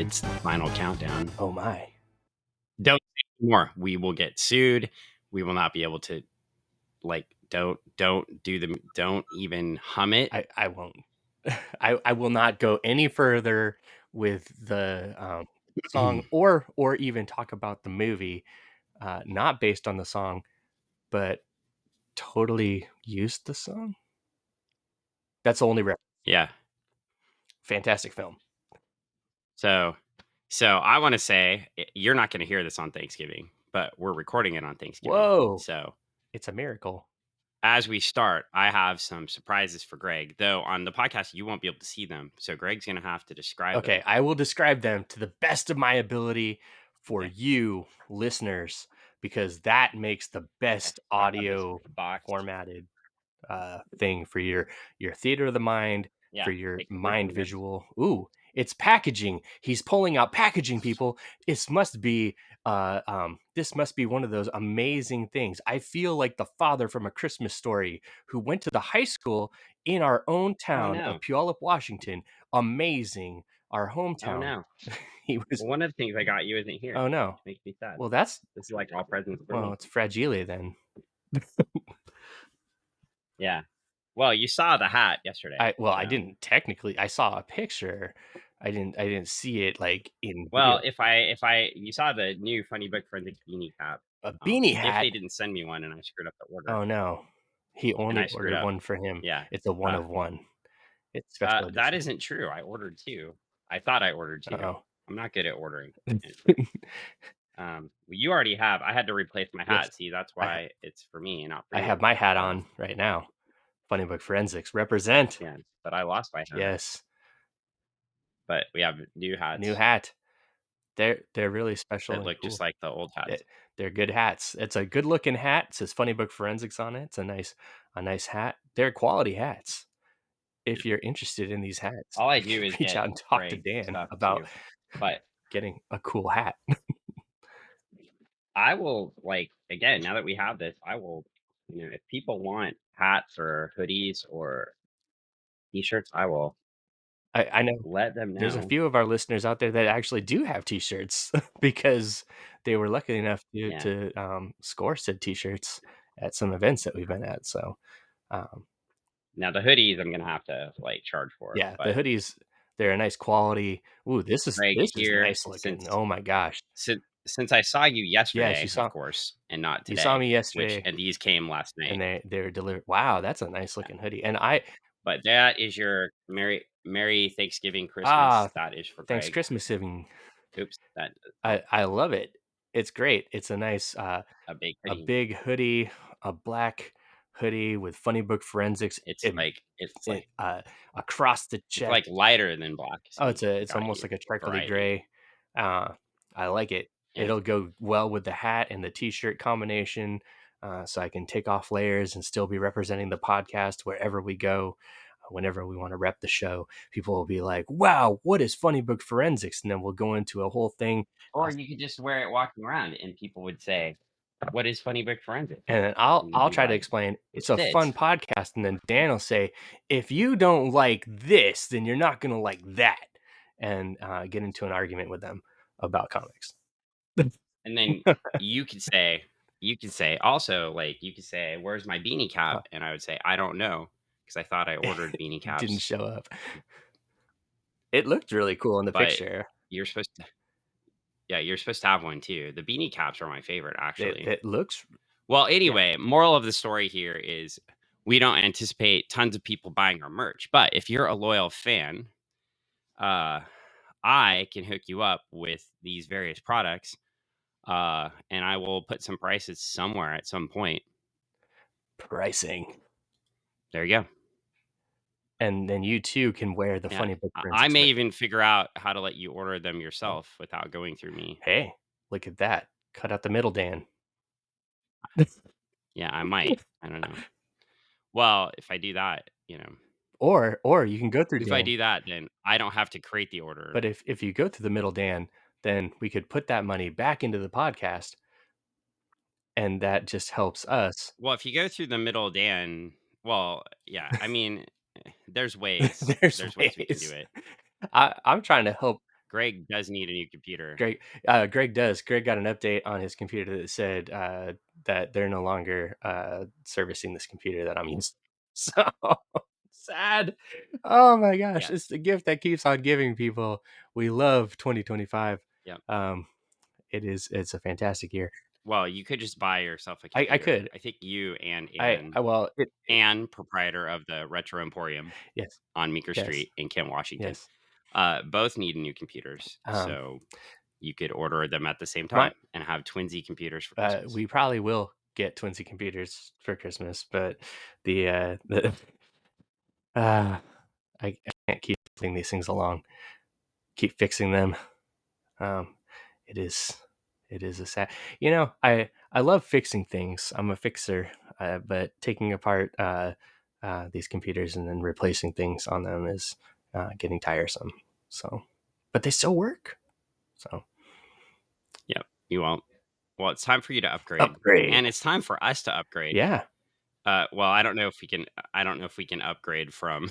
It's the final countdown. Oh my. Don't say more. We will get sued. We will not be able to don't even hum it. I won't. I will not go any further with the song or even talk about the movie, not based on the song, but totally used the song. That's the only reference. Yeah. Fantastic film. So I want to say you're not going to hear this on Thanksgiving, but we're recording it on Thanksgiving. Whoa. So it's a miracle. As we start, I have some surprises for Greg, though on the podcast, you won't be able to see them. So Greg's going to have to describe them. Okay, I will describe them to the best of my ability for you listeners, because that makes the best audio formatted thing for your theater of the mind, for your mind visual. Ooh, it's packaging. He's pulling out packaging, people. This must be one of those amazing things. I feel like the father from A Christmas Story who went to the high school in our own town of Puyallup, Washington. Amazing. Our hometown. Oh no. He was one of the things I got you isn't here. Oh no. It makes me sad. Well, this is like all presents for me. Well, it's fragile then. Yeah. Well, you saw the hat yesterday. I didn't technically. I saw a picture. I didn't see it like in. Well, video. if you saw the new Funny Book Forensics beanie cap. A beanie hat. If they didn't send me one and I screwed up the order. Oh no, he only ordered one for him. Yeah, it's a one of one. It's special edition. That isn't true. I ordered two. I thought I ordered two. Uh-oh. I'm not good at ordering. You already have. I had to replace my hat. Yes. See, that's why it's for me, not for you. I have my hat on right now. Funny Book Forensics represent. Yeah, but I lost my hat. Yes, but we have new hats. New hat. They're really special. They look just like the old hats. They're good hats. It's a good looking hat. It says Funny Book Forensics on it. It's a nice hat. They're quality hats. If you're interested in these hats, all I do is reach out and talk to Dan about getting a cool hat. I will, again, now that we have this, I will, if people want hats or hoodies or t-shirts, I will. I know. Let them know. There's a few of our listeners out there that actually do have t-shirts because they were lucky enough to score said t-shirts at some events that we've been at. So now the hoodies I'm gonna have to charge for. Yeah, the hoodies, they're a nice quality. Ooh, this is nice looking. Oh my gosh. Since I saw you yesterday, of course, and not today. You saw me yesterday, and these came last night, and they were delivered. Wow, that's a nice looking hoodie. And but that is your Merry Thanksgiving Christmas. That is for thanks Greg. Christmasgiving. Oops, that I love it. It's great. It's a nice a big hoodie, a black hoodie with Funny Book Forensics. It's like across the chest. It's like lighter than black. Oh, it's almost like a charcoaly gray. I like it. Yeah. It'll go well with the hat and the t-shirt combination. So I can take off layers and still be representing the podcast wherever we go. Whenever we want to rep the show, people will be like, wow, what is Funny Book Forensics? And then we'll go into a whole thing. Or you could just wear it walking around and people would say, what is Funny Book Forensics? And then I'll try to explain it's a fun podcast. And then Dan will say, if you don't like this, then you're not going to like that. And get into an argument with them about comics. And then you could say, also, you could say, where's my beanie cap? And I would say, I don't know. Because I thought I ordered beanie caps. Didn't show up. It looked really cool in the picture. You're supposed to have one too. The beanie caps are my favorite, actually. It looks well. Anyway, moral of the story here is we don't anticipate tons of people buying our merch, but if you're a loyal fan, I can hook you up with these various products, and I will put some prices somewhere at some point. Pricing. There you go. And then you too can wear the Funny Book Forensics. I may even figure out how to let you order them yourself without going through me. Hey, look at that. Cut out the middle, Dan. Yeah, I might. I don't know. Well, if I do that, Or you can go through Dan. If I do that, then I don't have to create the order. But if you go through the middle, Dan, then we could put that money back into the podcast. And that just helps us. Well, if you go through the middle, Dan, well, yeah, I mean... There's ways. There's ways we can do it. I'm trying to help Greg does need a new computer. Greg does. Greg got an update on his computer that said that they're no longer servicing this computer that I'm using. So sad. Oh my gosh, it's Yes. the gift that keeps on giving, people. We love 2025. Yep. It's a fantastic year. Well, you could just buy yourself a I computer. could. I think you and I well, Ann, proprietor of the Retro Emporium yes, on Meeker yes, Street in Kent, Washington, yes. both need new computers. Um, So you could order them at the same my time and have twinsy computers for Christmas. we probably will get Twinsy computers for Christmas, but the uh, I can't keep moving these things along, keep fixing them. Um, it is a sad. I love fixing things. I'm a fixer, but taking apart these computers and then replacing things on them is getting tiresome. So, but they still work. So Yep. You won't. Well, it's time for you to upgrade, upgrade. and it's time for us to upgrade. Yeah. Well, I don't know if we can. I don't know if we can upgrade from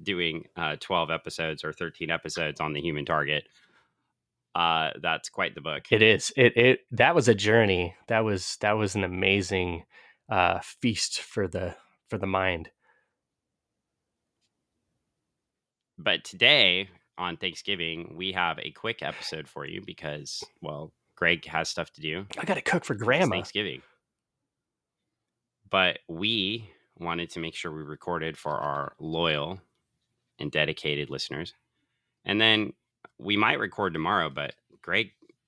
doing 12 episodes or 13 episodes on the Human Target. That's quite the book. It is. It that was a journey. That was an amazing feast for the mind. But today on Thanksgiving, we have a quick episode for you because, well, Greg has stuff to do. I got to cook for 'Cause it's Grandma. Thanksgiving. But we wanted to make sure we recorded for our loyal and dedicated listeners. And then we might record tomorrow, but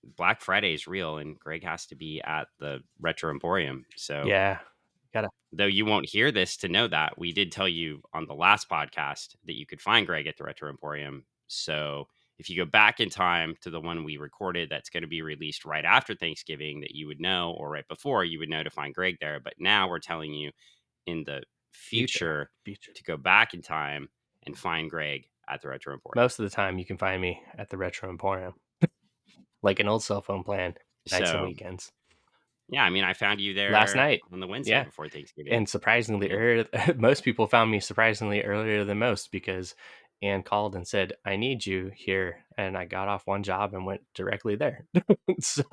Black Friday is real and Greg has to be at the Retro Emporium. So Yeah. though you won't hear this to know that, we did tell you on the last podcast that you could find Greg at the Retro Emporium. So if you go back in time to the one we recorded that's going to be released right after Thanksgiving that you would know, or right before, you would know to find Greg there. But now we're telling you in the future. to go back in time and find Greg at the Retro Emporium. Most of the time, you can find me at the Retro Emporium, like an old cell phone plan, nights and So, weekends. yeah, I mean, I found you there Last night. on the Wednesday Yeah. before Thanksgiving. And surprisingly, most people found me surprisingly earlier than most because Ann called and said, "I need you here," and I got off one job and went directly there. So,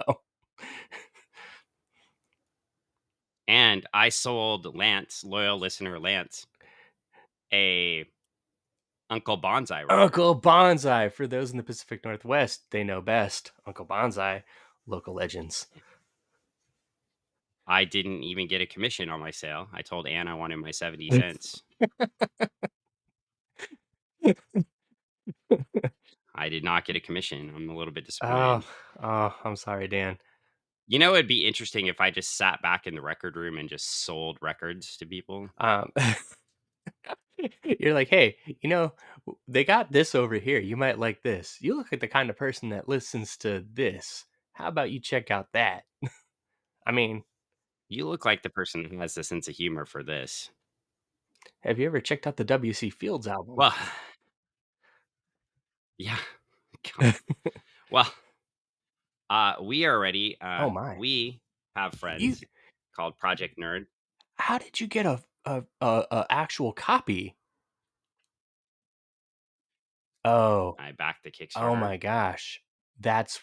and I sold Lance, loyal listener Lance, a Uncle Bonsai record. Uncle Bonsai, for those in the Pacific Northwest, they know best. Uncle Bonsai, local legends. I didn't even get a commission on my sale. I told Ann I wanted my 70 cents. I did not get a commission. I'm a little bit disappointed. Oh, I'm sorry, Dan. You know, it'd be interesting if I just sat back in the record room and just sold records to people. You're like, hey, they got this over here. You might like this. You look like the kind of person that listens to this. How about you check out that? I mean, You look like the person who has a sense of humor for this. have you ever checked out the W.C. Fields album? Well, yeah. Well, we are ready. Oh my! We have friends called Project Nerd. How did you get a actual copy? Oh, I backed the Kickstarter. oh my gosh! That's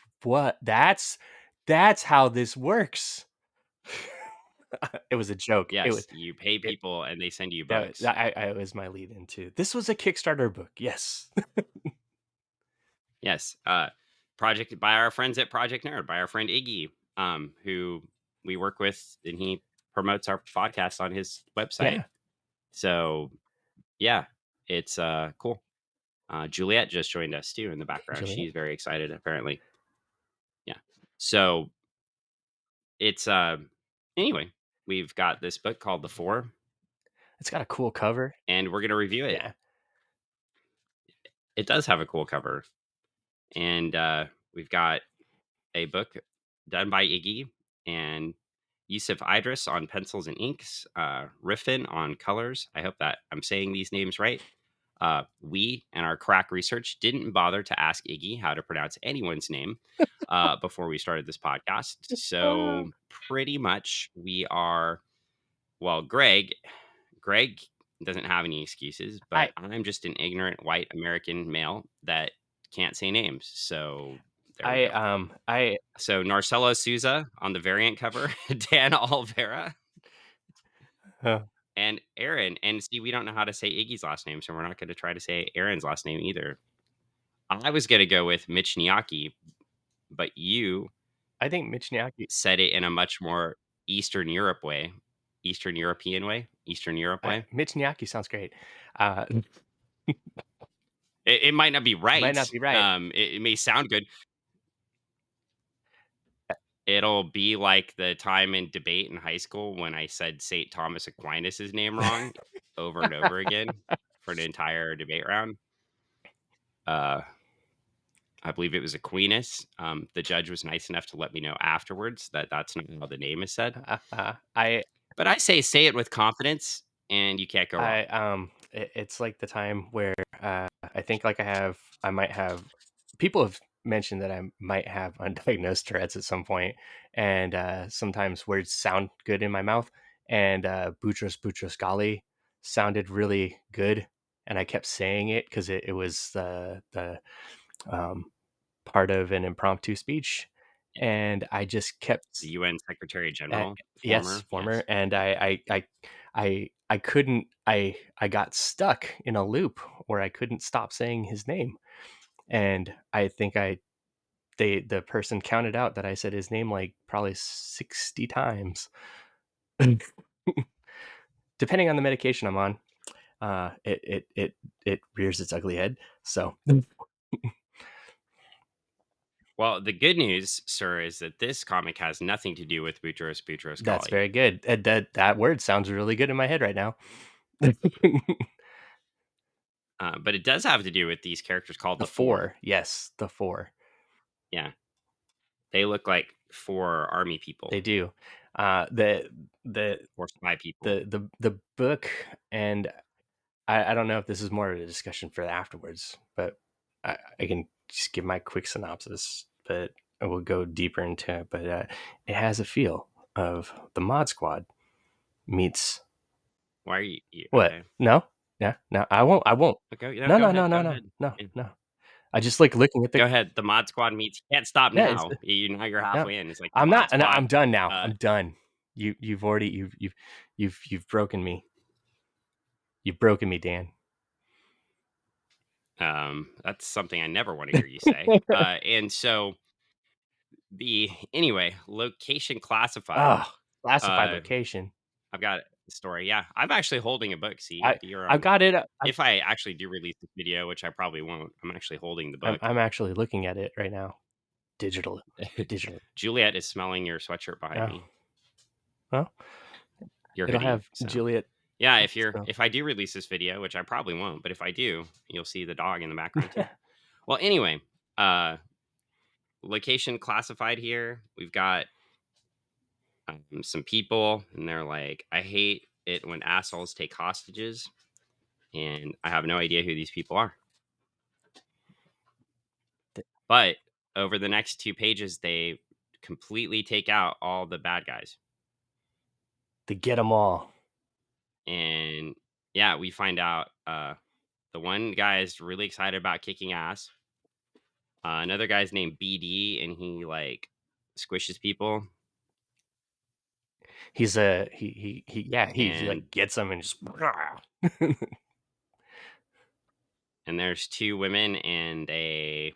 how this works. It was a joke. Yes, you pay people and they send you books. I was my lead into. This was a Kickstarter book. Yes. Yes. Project by our friends at Project Nerd, by our friend Iggy, who we work with, and he promotes our podcast on his website. Yeah. So yeah, it's cool. Juliet just joined us too in the background. Juliet? She's very excited, apparently. Yeah. So it's anyway, we've got this book called The Four. It's got a cool cover. And we're gonna review it. Yeah. It does have a cool cover. And we've got a book done by Iggy and Yusuf Idris on pencils and inks, Rifan on colors. I hope that I'm saying these names right. We and our crack research didn't bother to ask Iggy how to pronounce anyone's name before we started this podcast. So pretty much we are, well, Greg doesn't have any excuses, but I'm just an ignorant white American male that can't say names. So there we I go. So Narcella Souza on the variant cover, Dan Olvera, and Erin. And see, we don't know how to say Iggy's last name, so we're not going to try to say Erin's last name either. I was going to go with Michniacki, but you I think Michniacki said it in a much more Eastern Europe way, Eastern European way, Eastern Europe way. Michniacki sounds great. It might not be right. Might not be right. It may sound good. It'll be like the time in debate in high school when I said St. Thomas Aquinas' name wrong over and over again for an entire debate round. I believe it was Aquinas. The judge was nice enough to let me know afterwards that that's not how the name is said. But I say it with confidence, and you can't go wrong. It's like the time where I think like I might have people have mentioned that I might have undiagnosed Tourette's at some point, and sometimes words sound good in my mouth, and Boutros Ghali sounded really good, and I kept saying it because it was the part of an impromptu speech, and I just kept The UN Secretary General, former, yes. And I couldn't. I got stuck in a loop where I couldn't stop saying his name, and I think the person counted out that I said his name like probably 60 times. Depending on the medication I'm on, it rears its ugly head. So. Well, the good news, sir, is that this comic has nothing to do with Boutros Ghali. That's very good. That word sounds really good in my head right now. But it does have to do with these characters called the Four. Yes, the Four. Yeah, they look like 4 army people. They do. The 4 spy people. The book, and I don't know if this is more of a discussion for afterwards, but I can just give my quick synopsis, but I will go deeper into it. But it has a feel of the Mod Squad meets. Why are you? What? Okay. No. Yeah. No. I won't. Okay. No. I just like looking at the. Go ahead. The Mod Squad meets. Can't stop now. Now you're halfway in. It's like I'm not. No, I'm done now. I'm done. You've already you've broken me. You've broken me, Dan. That's something I never want to hear you say. And so anyway, location classified. Classified location. I've got the story. Yeah, I'm actually holding a book. See, I've got it. If I actually do release this video, which I probably won't, I'm actually holding the book. I'm actually looking at it right now. Digital. Juliet is smelling your sweatshirt behind me. Well, your hoodie, have Juliet. Yeah, if I do release this video, which I probably won't, but if I do, you'll see the dog in the background too. Well, anyway, location classified here. We've got some people, and they're like, I hate it when assholes take hostages, and I have no idea who these people are. But over the next 2 pages, they completely take out all the bad guys. They get them all. And yeah, we find out the one guy is really excited about kicking ass. Another guy's named BD, and he like squishes people. He's he like gets them and just. And there's 2 women, and they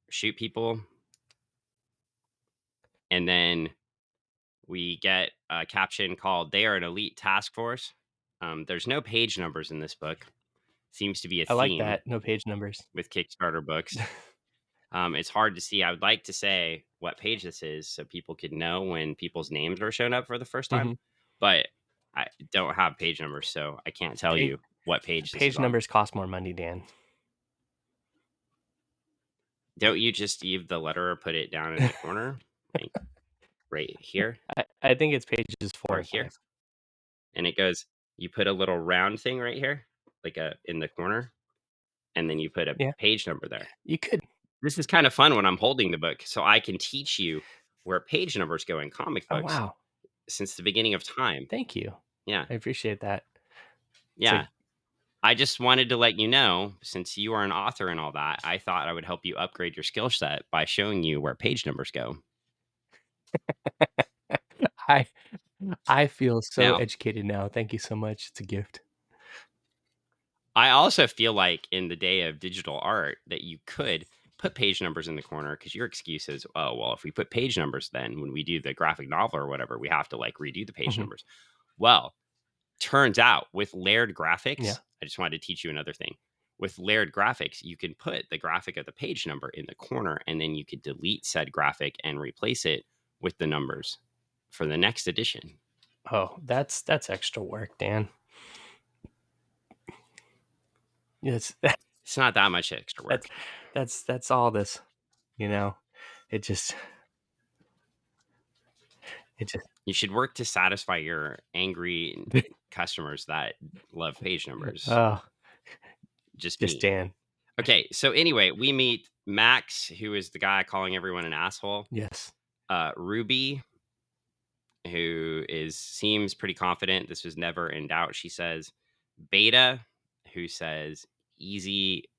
shoot people. And then we get a caption called "They are an elite task force." There's no page numbers in this book. Seems to be a theme. I like that. No page numbers with Kickstarter books. It's hard to see. I would like to say what page this is so people could know when people's names are shown up for the first time. But I don't have page numbers, so I can't tell you what page this is Page numbers cost more money, Dan. Don't you just leave the letter or put it down in the corner? Like right here? I think it's pages 4 and 5. Here. And it goes, you put a little round thing right here, like in the corner, and then you put a page number there. You could. This is kind of fun when I'm holding the book, so I can teach you where page numbers go in comic books. Oh, wow. Since the beginning of time. Thank you. Yeah. I appreciate that. Yeah. I just wanted to let you know, since you are an author and all that, I thought I would help you upgrade your skill set by showing you where page numbers go. I I feel so Now, educated now. Thank you so much. It's a gift. I also feel like in the day of digital art that you could put page numbers in the corner because your excuse is, oh, well, if we put page numbers, then when we do the graphic novel or whatever, we have to like redo the page Mhm. numbers. Well, turns out with layered Yeah. graphics, I just wanted to teach you another thing. With layered graphics, you can put the graphic of the page number in the corner and then you could delete said graphic and replace it with the numbers for the next edition. Oh, that's extra work, Dan. Yes, It's not that much extra that's work. that's all this, you know. It just it just You should work to satisfy your angry customers that love page numbers. oh, Just just me. Dan. Okay, so anyway, we meet Max, who is the guy calling everyone an asshole. Yes. Ruby, who seems pretty confident. This was never in doubt, she says. Beta, who says easy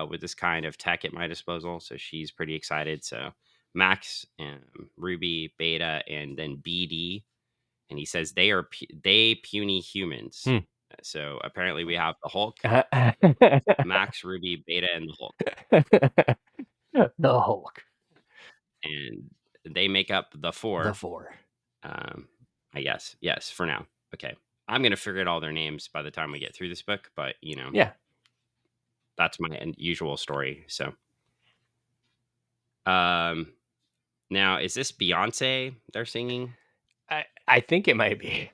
with this kind of tech at my disposal. So she's pretty excited. So Max, and Ruby, Beta, and then BD. And he says they puny humans. Hmm. So apparently we have the Hulk, Max, Ruby, Beta, and the Hulk. The Hulk. And they make up the four. The four. I guess. Yes, for now. Okay. I'm going to forget all their names by the time we get through this book, but Yeah. that's my usual story. So, um, now is this Beyonce they're singing? I think it might be.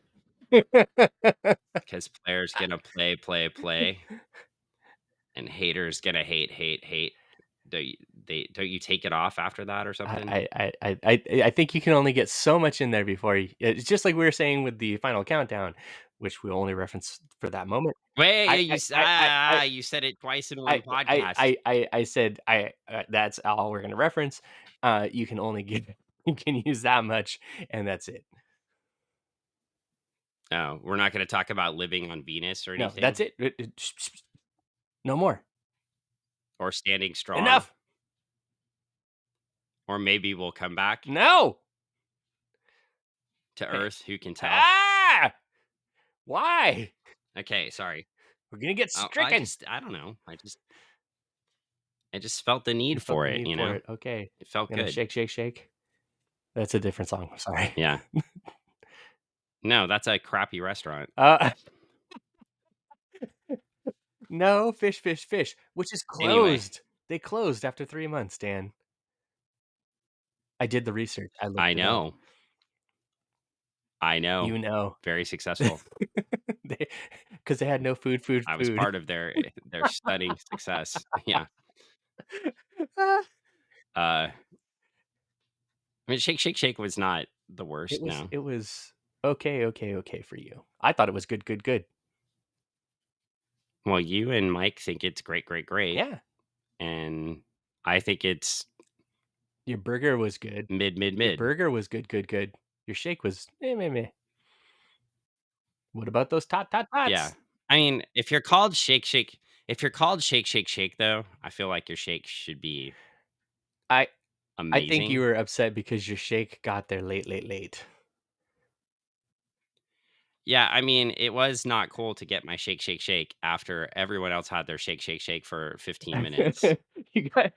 Because players gonna play, and haters gonna hate. Don't you take it off after that or something? I think you can only get so much in there before you, it's just like we were saying with the final countdown, which we'll only reference for that moment. Wait, yeah, I you said it twice in one podcast. I said that's all we're gonna reference. You can only get you can use that much, and that's it. Oh, we're not gonna talk about living on Venus or No, that's anything, it. No more. or standing strong, Enough. or maybe we'll come back No. to Earth. Who can tell? Ah! Why? Okay, sorry. We're gonna get stricken. I don't know. I just felt the You need felt for the it. need for it. Okay. It felt Gonna good. shake, shake, shake. That's a different song. Sorry. Yeah. No, that's a crappy restaurant. Uh, no, fish, fish, fish, which is Anyway, closed. They closed after 3 months, Dan. I did the research. I looked I it up. know. I know. You know. Very successful. They 'cause they had no food, food, I was food. part of their stunning success. Yeah. Ah, I mean, Shake Shake Shake was not the it worst. was No. it was okay, okay, okay for you. I thought it was good, good, good. Well, you and Mike think it's great, great, great, Yeah. and I think it's Your burger was good. mid, mid, Your mid. burger was good, good, good. Your shake was meh, meh, meh. What about those tot, tot, Yeah. tots? I mean, if you're called Shake Shake Shake, though, I feel like your shake should be I I think you amazing. were upset because your shake got there late, late, late. Yeah, I mean, it was not cool to get my Shake Shake Shake after everyone else had their Shake Shake Shake for 15 minutes. You got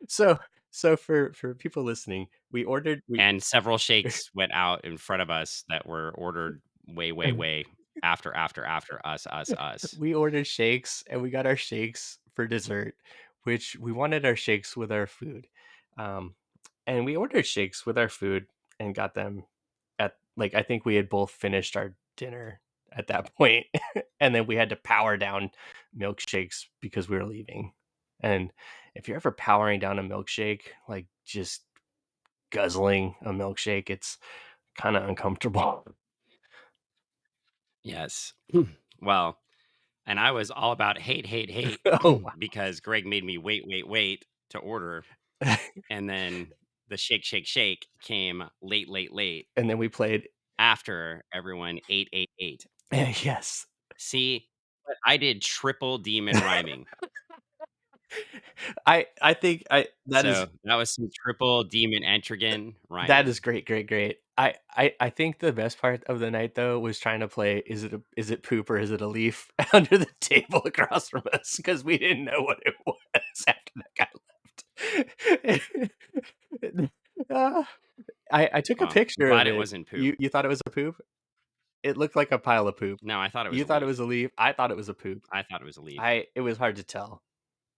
so for people listening, we ordered And several shakes went out in front of us that were ordered way, way, way after us. we ordered shakes and we got our shakes for dessert, which we wanted our shakes with our food. Um, and we ordered shakes with our food and got them at like I think we had both finished our dinner at that point, and then we had to power down milkshakes because we were leaving. And if you're ever powering down a milkshake, like just guzzling a milkshake, it's kind of uncomfortable. Yes. Well, and I was all about hate Oh because Greg made me wait to order. wow. And then the Shake Shake Shake came late And then we played after everyone ate. yes. See, But I did triple demon rhyming. I think that is So that was some triple demon Entrigan that rhyming. is great, great, great. I think the best part of the night though was trying to play is it poop or is it a leaf under the table across from us because we didn't know what it was after that guy left. I took a Well, I'm picture glad of it it. wasn't poop. You thought it was a poop? It looked like a pile of poop. No, I thought it was You a thought it leaf. was a leaf. I thought it was a poop. I thought it was a leaf. It was hard to tell.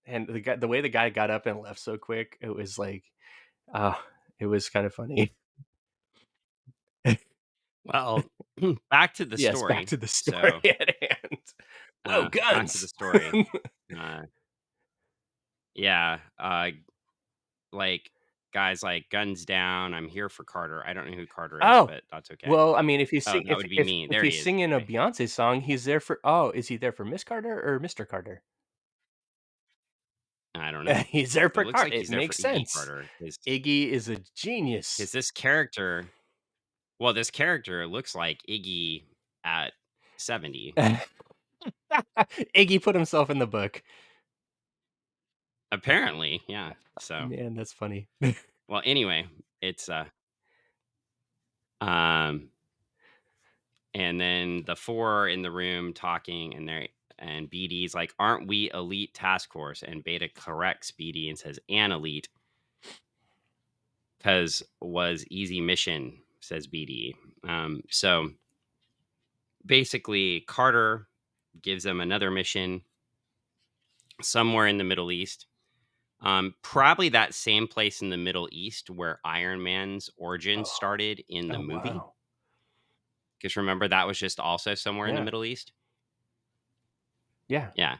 And the way the guy got up and left so quick, it was like, it was kind of funny. Well, back to the Yes, back story. to the story So, at hand. Whoa, back to the guns! story. Yeah, like guys like guns down. I'm here for Carter. I don't know who Carter is, Oh, but that's okay. well, I mean, if you Oh, sing that would be me. if There he he's is. singing a Okay. Beyonce song, he's there for oh, is he there for Miss Carter or Mr. Carter? I don't know. He's there It for looks Carter. like It he's there for makes Iggy sense. Carter Iggy is a genius. because this character. Well, this character looks like Iggy at 70. Iggy put himself in the book. Apparently, yeah. So, Man, that's funny. well, anyway, it's um and then the four are in the room talking and BD's like, "Aren't we elite task force?" And Beta corrects BD and says, "An elite." Cuz was easy mission, says BD. So basically Carter gives them another mission somewhere in the Middle East. Probably that same place in the Middle East where Iron Man's origin started in the movie. Wow. Because remember, that was just also somewhere in the Yeah. Middle East. Yeah. Yeah.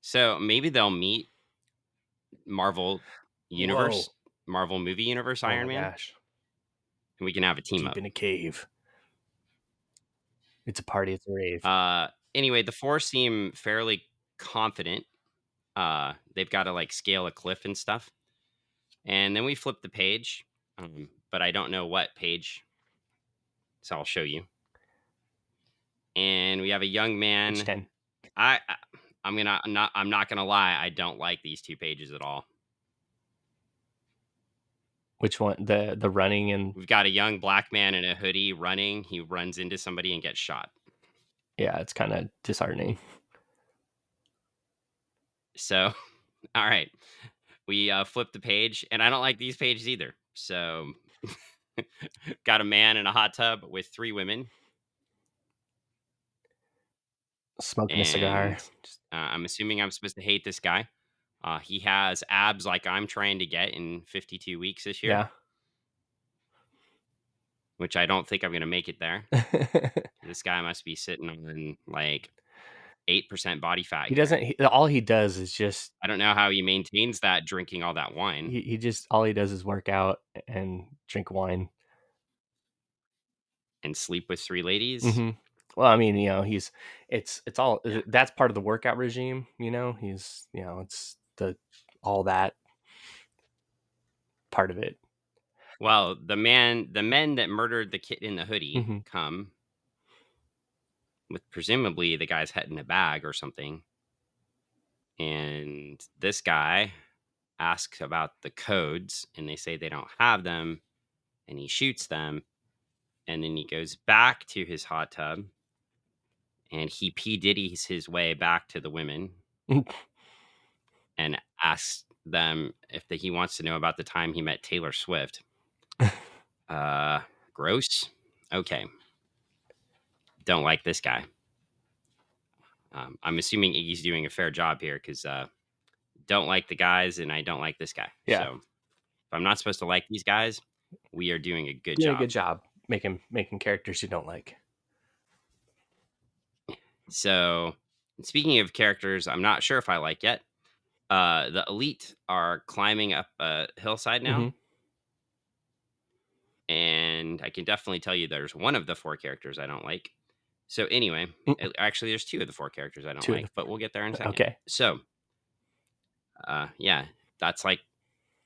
So maybe they'll meet Marvel Universe, Whoa. Marvel movie universe Oh Iron my Man, gosh. and we can have a team Deep up. in a cave. It's a party, it's a rave. Anyway, the four seem fairly confident. They've got to like scale a cliff and stuff. And then we flip the page, but I don't know what page, so I'll show you. And we have a young man. Page 10. I'm not gonna lie. I don't like these two pages at all. Which one? The running and We've got a young black man in a hoodie running. He runs into somebody and gets shot. yeah, it's kind of disheartening. So, all right, we flip the page, and I don't like these pages either. So, got a man in a hot tub with three women. Smoking a cigar. And I'm assuming I'm supposed to hate this guy. He has abs like I'm trying to get in 52 weeks this year. Yeah. Which I don't think I'm going to make it there. This guy must be sitting on like 8% body fat. He doesn't. All he does is just. I don't know how he maintains that drinking all that wine. He just all he does is work out and drink wine and sleep with three ladies. Mm-hmm. Well, I mean, it's all that's part of the workout regime. He's it's all that part of it. Well, the men that murdered the kid in the hoodie come with presumably the guy's head in a bag or something. And this guy asks about the codes and they say they don't have them and he shoots them. And then he goes back to his hot tub and he P. Diddy's his way back to the women and asks them if he wants to know about the time he met Taylor Swift. Gross. Okay. Don't like this guy. I'm assuming Iggy's doing a fair job here because don't like the guys and I don't like this guy. Yeah. So if I'm not supposed to like these guys, we are doing a good Doing job. a good job making characters you don't like. So speaking of characters, I'm not sure if I like yet. The elite are climbing up a hillside now. And I can definitely tell you there's one of the four characters I don't like. So anyway, actually there's two of the four characters I don't like, but we'll get there in a second. Okay. So, yeah, that's like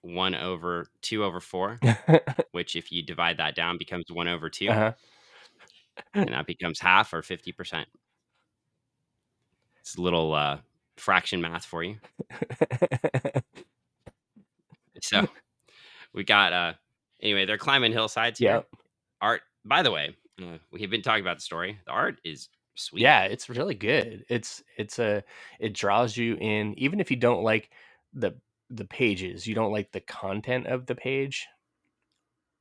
2/4, which if you divide that down becomes 1/2. And that becomes half or 50%. It's a little fraction math for you. So we got anyway, they're climbing hillsides here. Yep. Art, by the way, we've been talking about the story. The art is sweet. Yeah, it's really good. It draws you in, even if you don't like the pages, you don't like the content of the page,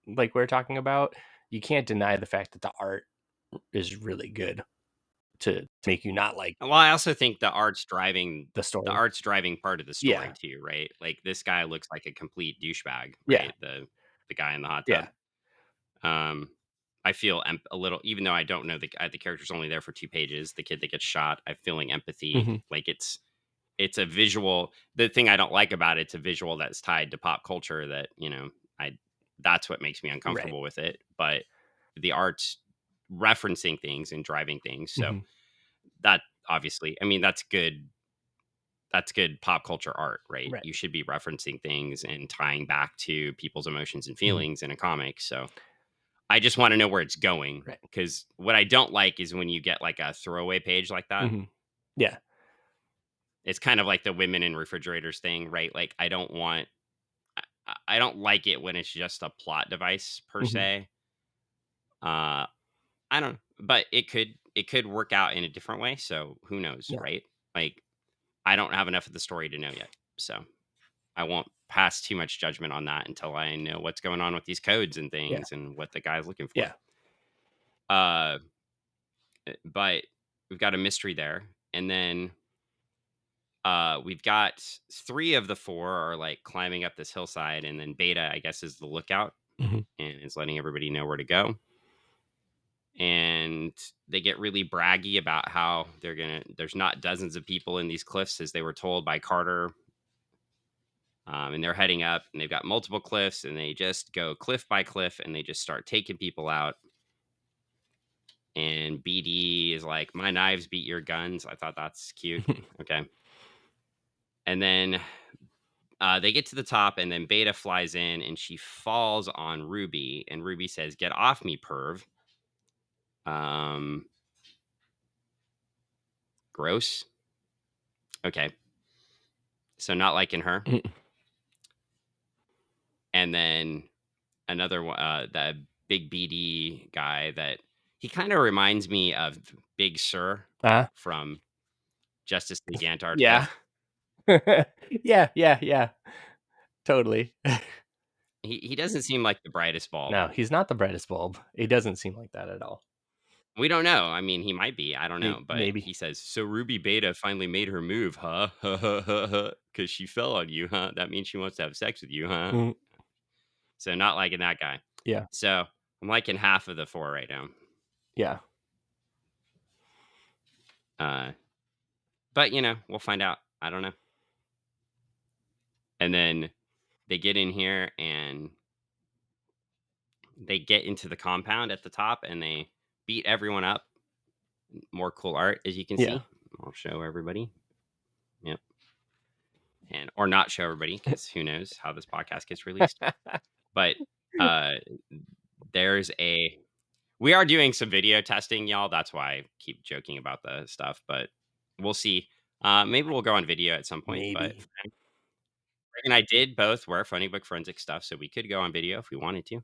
like we're talking about. You can't deny the fact that the art is really good to make you not like Well, I also think the art's driving the story. part of the story Yeah. too, right? Like this guy looks like a complete douchebag, Yeah. right? The guy in the hot Yeah. tub. I feel a little, even though I don't know the character's only there for 2 pages. The kid that gets shot, I'm feeling empathy. Mhm. Like it's a visual. The thing I don't like about it's a visual that's tied to pop culture that I that's what makes me Right. uncomfortable with it. But the art's referencing things and driving things, so Mhm. that obviously, I mean, that's good. That's good pop culture art, right? Right. You should be referencing things and tying back to people's emotions and Mhm. feelings in a comic. So I just want to know where it's going, Right. because what I don't like is when you get like a throwaway page like that. Mhm. Yeah. It's kind of like the women in refrigerators thing, right? Like I don't want, I don't like it when it's just a plot device per Mhm. se. Uh, I don't, but it could work out in a different way. So who knows, Yeah. right? Like I don't have enough of the story to know yet, so I won't pass too much judgment on that until I know what's going on with these codes and Yeah. things and what the guy's looking for. Yeah. Uh, but we've got a mystery there, and then we've got 3 of the 4 are like climbing up this hillside, and then Beta, I guess, is the lookout Mhm. and is letting everybody know where to go. And they get really braggy about how there's not dozens of people in these cliffs as they were told by Carter. And they're heading up, and they've got multiple cliffs, and they just go cliff by cliff, and they just start taking people out. And BD is like, "My knives beat your guns." I thought that's cute. Okay. And then they get to the top, and then Beta flies in, and she falls on Ruby, and Ruby says, "Get off me, perv." Um, Gross. Okay. So not liking her. Mhm. And then another one, the big BD guy that he kind of reminds me of Big Sur Uh, from Justice League Antarctica. yeah. Yeah, yeah, yeah. Totally. He doesn't seem like the brightest bulb. No, he's not the brightest bulb. He doesn't seem like that at all. We don't know. I mean, he might be. I don't know. But Maybe. he says, "So Ruby Beta finally made her move, huh? Because she fell on you, huh? That means she wants to have sex with you, huh?" Mhm. So not liking that guy. Yeah. So I'm liking half of the 4 right now. Yeah. Uh, but we'll find out. I don't know. And then they get in here, and they get into the compound at the top, and they beat everyone up. More cool art, as you can Yeah. see. I'll show everybody. Yep. And or not show everybody, because who knows how this podcast gets released. But uh there's a we are doing some video testing, y'all. That's why I keep joking about the stuff, but we'll see. Maybe we'll go on video at some point, but Maybe. Greg and I did both wear funny book forensic stuff, so we could go on video if we wanted to,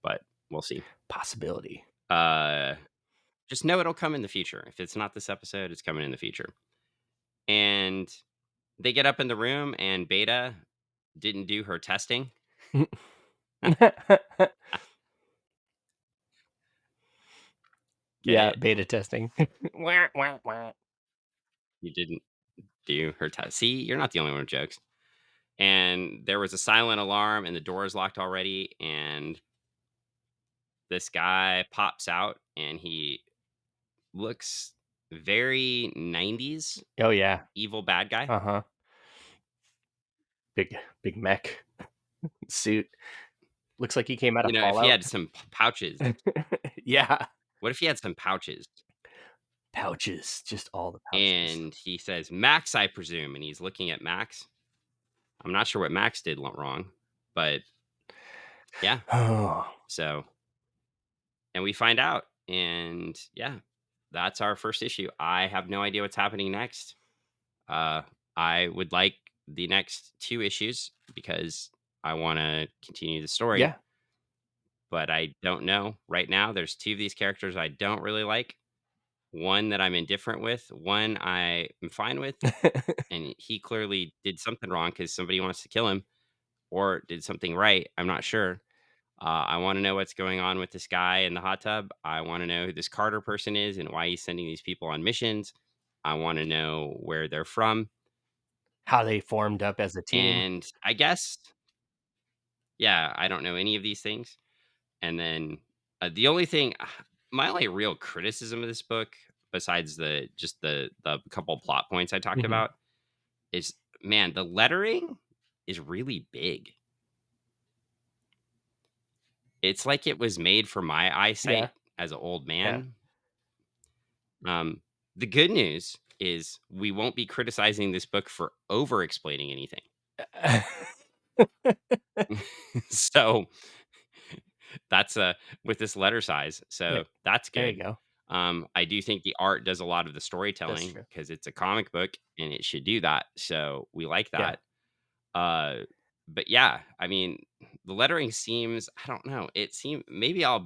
but we'll see. Possibility. Uh just know it'll come in the future. If it's not this episode, it's coming in the future. And they get up in the room, and Beta didn't do her testing. Yeah, Okay. beta testing. Wah, wah, wah. You didn't do her test. See, you're not the only one with jokes. And there was a silent alarm, and the door is locked already. And this guy pops out, and he looks very 90s Oh yeah. evil bad guy. Uh-huh. Big mech suit. Looks like he came out of If he Fallout. had some pouches. Yeah. What if he had some pouches? Pouches. Just all the pouches. And he says, "Max, I presume." And he's looking at Max. I'm not sure what Max did wrong, but yeah. Oh. So, and we find out, and yeah, that's our first issue. I have no idea what's happening next. I would like the next 2 issues because I wanna continue the story, Yeah. but I don't know. Right now, there's 2 of these characters I don't really like, 1 that I'm indifferent with, 1 I am fine with, and he clearly did something wrong because somebody wants to kill him or did something right, I'm not sure. I wanna know what's going on with this guy in the hot tub. I wanna know who this Carter person is and why he's sending these people on missions. I wanna know where they're from, How they formed up as a team. and I guess yeah, I don't know any of these things. And then, the only thing my only real criticism of this book, besides the couple plot points I talked Mhm. about, is, man, the lettering is really big. It's like it was made for my Yeah, eyesight as an old yeah. man. Um, the good news is we won't be criticizing this book for over explaining anything. So that's with this letter size. Yeah, So that's there you good. go. I do think the art does a lot of the That's storytelling true. because it's a comic book and it should do that. So we like Yeah. that. Uh, but yeah, I mean, the lettering seems, I don't know, it seems maybe I'll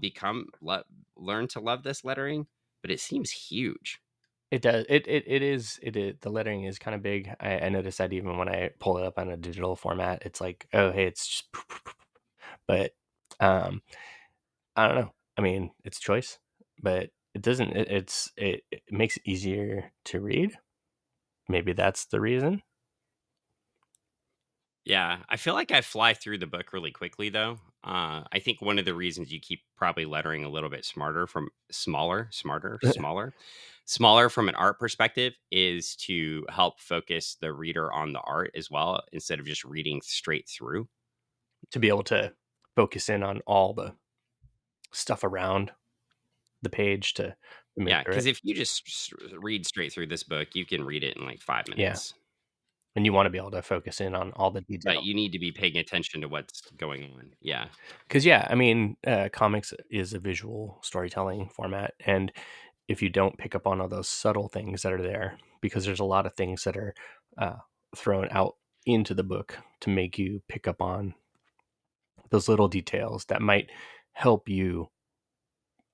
learn to love this lettering, but it seems huge. It does. It is the lettering is kinda big. I noticed that even when I pull it up on a digital format, it's like, "Oh, hey, it's just" but, um, I don't know. I mean, it's a choice, but it doesn't it makes it easier to read. Maybe that's the reason. Yeah, I feel like I fly through the book really quickly though. I think one of the reasons you keep probably lettering a little bit smaller from an art perspective is to help focus the reader on the art as well instead of just reading straight through. To be able to focus in on all the stuff around the page to move Yeah, through because it. if you just read straight through this book, you can read it in like 5 minutes, Yeah, and you wanna be able to focus in on all the but detail. you need to be paying attention to what's going on. Yeah. Because yeah, I mean, comics is a visual storytelling format, and if you don't pick up on all those subtle things that are there, because there's a lot of things that are uh, thrown out into the book to make you pick up on those little details that might help you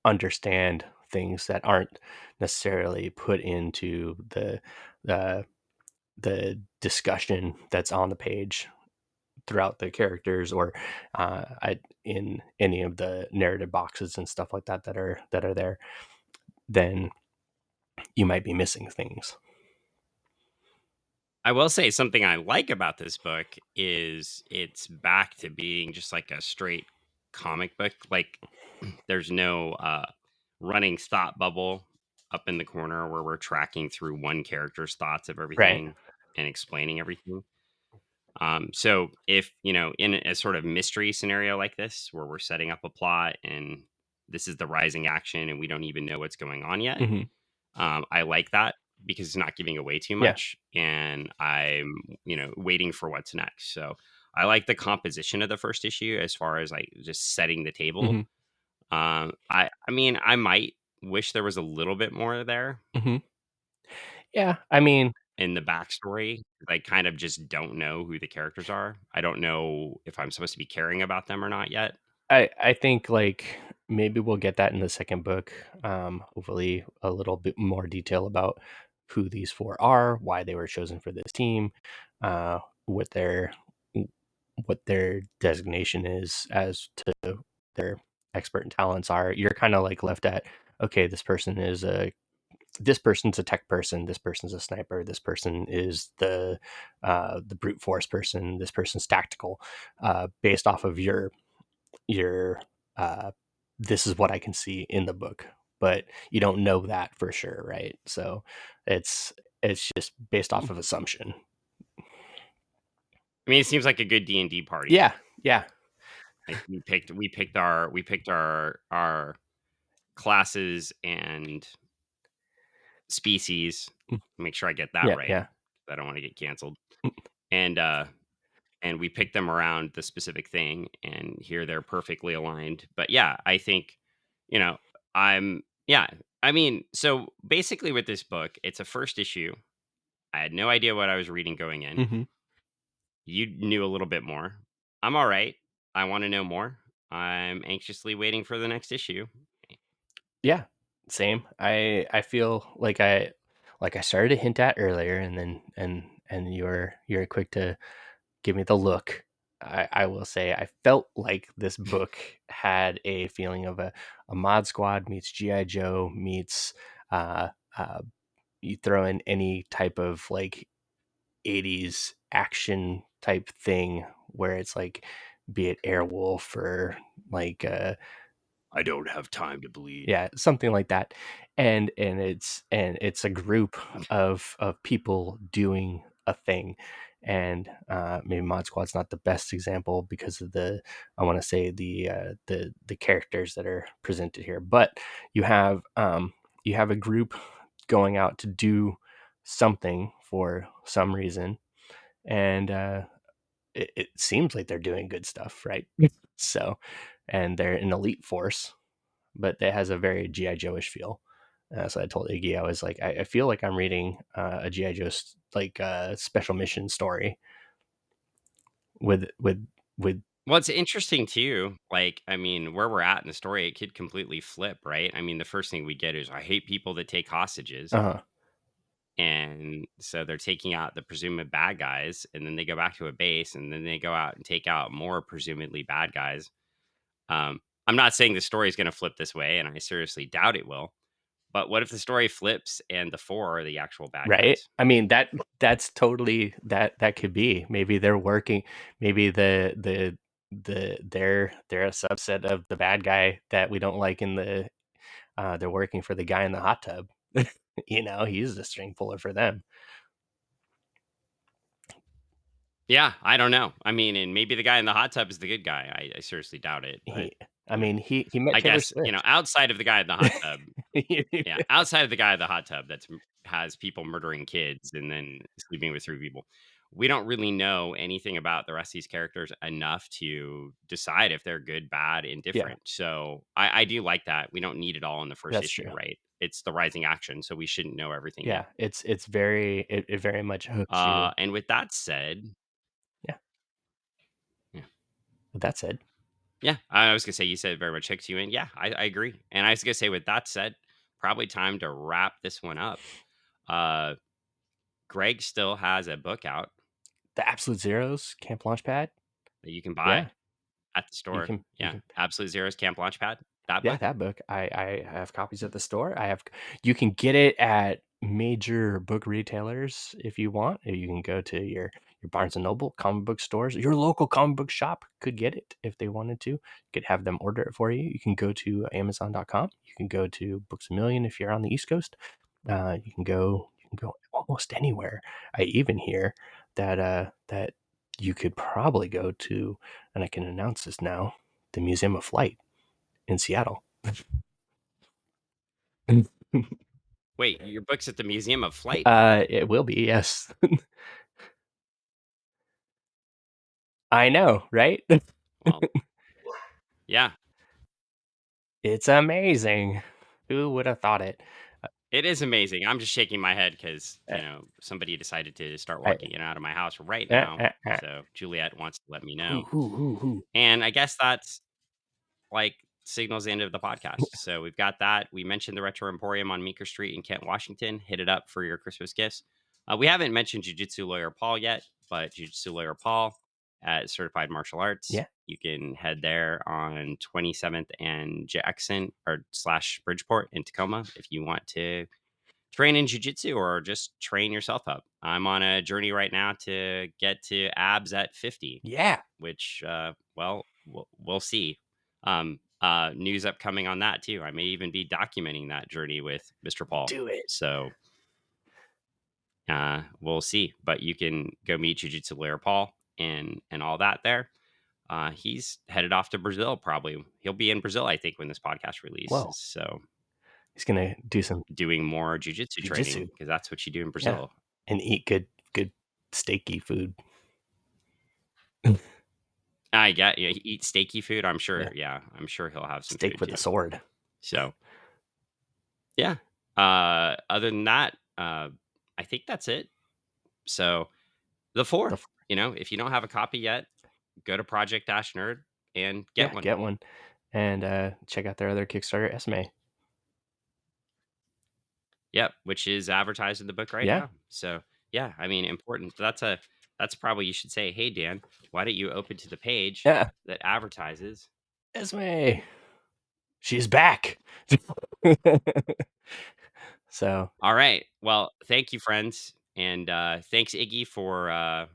understand things that aren't necessarily put into the the discussion that's on the page throughout the characters or in any of the narrative boxes and stuff like that that are there, then you might be missing things. I will say something I like about this book is it's back to being just like a straight comic book. Like there's no running thought bubble up in the corner where we're tracking through one character's thoughts of Right. everything and explaining everything. So if, in a sort of mystery scenario like this where we're setting up a plot and this is the rising action and we don't even know what's going on yet, Hmm. I like that because it's not giving away too Yeah. much, and I'm, waiting for what's next. So I like the composition of the first issue as far as like just setting the table. Hmm. I mean, I might wish there was a little bit more there Hmm. Yeah, I mean, in the backstory. I kind of just don't know who the characters are. I don't know if I'm supposed to be caring about them or not yet. I think like maybe we'll get that in the second book. Hopefully a little bit more detail about who these four are, why they were chosen for this team, uh, what their what their designation is as to their expert and talents are. You're kind of like left at, okay, this person's a tech person, this person's a sniper, this person is the brute force person, this person's tactical, based off of your uh, this is what I can see in the book, but you don't know that for sure, right? So it's it's just based off of assumption. I mean, it seems like a good D&D party. Yeah, yeah. Like we picked our classes and species. Mm, Make sure I get that yeah, right. yeah. I don't want to get canceled. Mm, And and we picked them around the specific thing, and here they're perfectly aligned. But yeah, I think, you know, I'm Yeah. I mean, so basically with this book, it's a first issue. I had no idea what I was reading going in. Hmm. You knew a little bit more. I'm all right. I want to know more. I'm anxiously waiting for the next issue. Yeah, same. I feel like I started to hint at earlier, and then and you're quick to give me the look. I will say I felt like this book had a feeling of a Mod Squad meets GI Joe meets uh, uh, you throw in any type of like 80s action type thing where it's like, be it Airwolf or like I don't have time to bleed. yeah, something like that. And it's a group of people doing a thing. And maybe Mod Squad's not the best example because of the, I want to say, the characters that are presented here, but you have a group going out to do something for some reason. And it seems like they're doing good stuff, right? So, and they're an elite force, but it has a very GI Joe-ish feel. So I told Iggy, I was like, I feel like I'm reading a GI Joe like special mission story with Well, it's interesting too. Like, I mean, where we're at in the story, it could completely flip, right? I mean, the first thing we get is I hate people that take hostages. uh And so they're taking out the presumed bad guys, and then they go back to a base, and then they go out and take out more presumably bad guys. I'm not saying the story is going to flip this way, and I seriously doubt it will. But what if the story flips and the four are the actual bad right. guys? I mean that's totally that could be. Maybe they're working. Maybe they're a subset of the bad guy that we don't like in the. They're working for the guy in the hot tub. He's the string puller for them. Yeah, I don't know. I mean, and maybe the guy in the hot tub is the good guy. I seriously doubt it, but He, I you know, mean, he met I Taylor guess Swift. outside of the guy in the hot tub, yeah, outside of the guy in the hot tub has people murdering kids and then sleeping with three people. We don't really know anything about the rest of these characters enough to decide if they're good, bad, Yeah, indifferent. So I do like that. We don't need it all in the first that's issue, true. right? It's the rising action, so we shouldn't know everything Yeah, yet. it very much hooks you. And with that said, Yeah. yeah, With that said, yeah, I was gonna say you said it very much hooks you in. Yeah, I agree. And I was gonna say with that said, probably time to wrap this one up. Uh, Greg still has a book out the Absolute Zeros Camp Launchpad. that you can buy Yeah, at the store. you Yeah, can. Absolute Zero's Camp Launchpad. That Yeah, book. that book. I have copies at the store. You can get it at major book retailers if you want. Or you can go to your Barnes and Noble, comic book stores. Your local comic book shop could get it if they wanted to. You could have them order it for you. You can go to Amazon.com. You can go to Books a Million if you're on the East Coast. You can go almost anywhere. I even hear that you could probably go to, and I can announce this now, the Museum of Flight in Seattle. Wait, your book's at the Museum of Flight? It will be, yes. I know, right? Well, yeah, It's amazing. Who would have thought it? it is amazing. I'm just shaking my head because Uh, somebody decided to start I, walking in and out of my house right now. uh. So Juliet wants to let me Who, know, who, who, who? and I guess that's like signals the end of the podcast. So we've got that. We mentioned the Retro Emporium on Meeker Street in Kent, Washington. Hit it up for your Christmas gifts. We haven't mentioned Jiu-Jitsu Lawyer Paul yet, but Jiu-Jitsu Lawyer Paul at Certified Martial Arts. Yeah, You can head there on 27th and Jackson or / Bridgeport in Tacoma if you want to train in jiu-jitsu or just train yourself up. I'm on a journey right now to get to abs at 50, yeah. which well we'll see. News upcoming on that too. I may even be documenting that journey with Mr. Paul. Do it. So we'll see. But you can go meet Jiu-Jitsu Lair Paul and all that there. He's headed off to Brazil probably. He'll be in Brazil, I think, when this podcast Whoa, releases. So he's gonna do some doing more jiu-jitsu training jujitsu. because that's what you do in Yeah, Brazil. and eat good steaky food. I get you. He eats steaky food. I'm sure. Yeah, Yeah, I'm sure he'll have some steak food with a too. sword. So Yeah. Other than that, I think that's it. So the 4, if you don't have a copy yet, go to Project Nerd and get one. Get one, and check out their other Kickstarter esme. Yep, which is advertised in the book right now. So yeah, I mean, important. That's probably you should say, hey Dan, why don't you open to the page that advertises Esme? She's back. So all right. Well, thank you, friends, and thanks Iggy for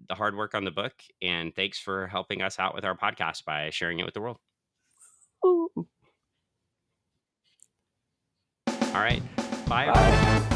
the hard work on the book, and thanks for helping us out with our podcast by sharing it with the world. Ooh. All right. Bye.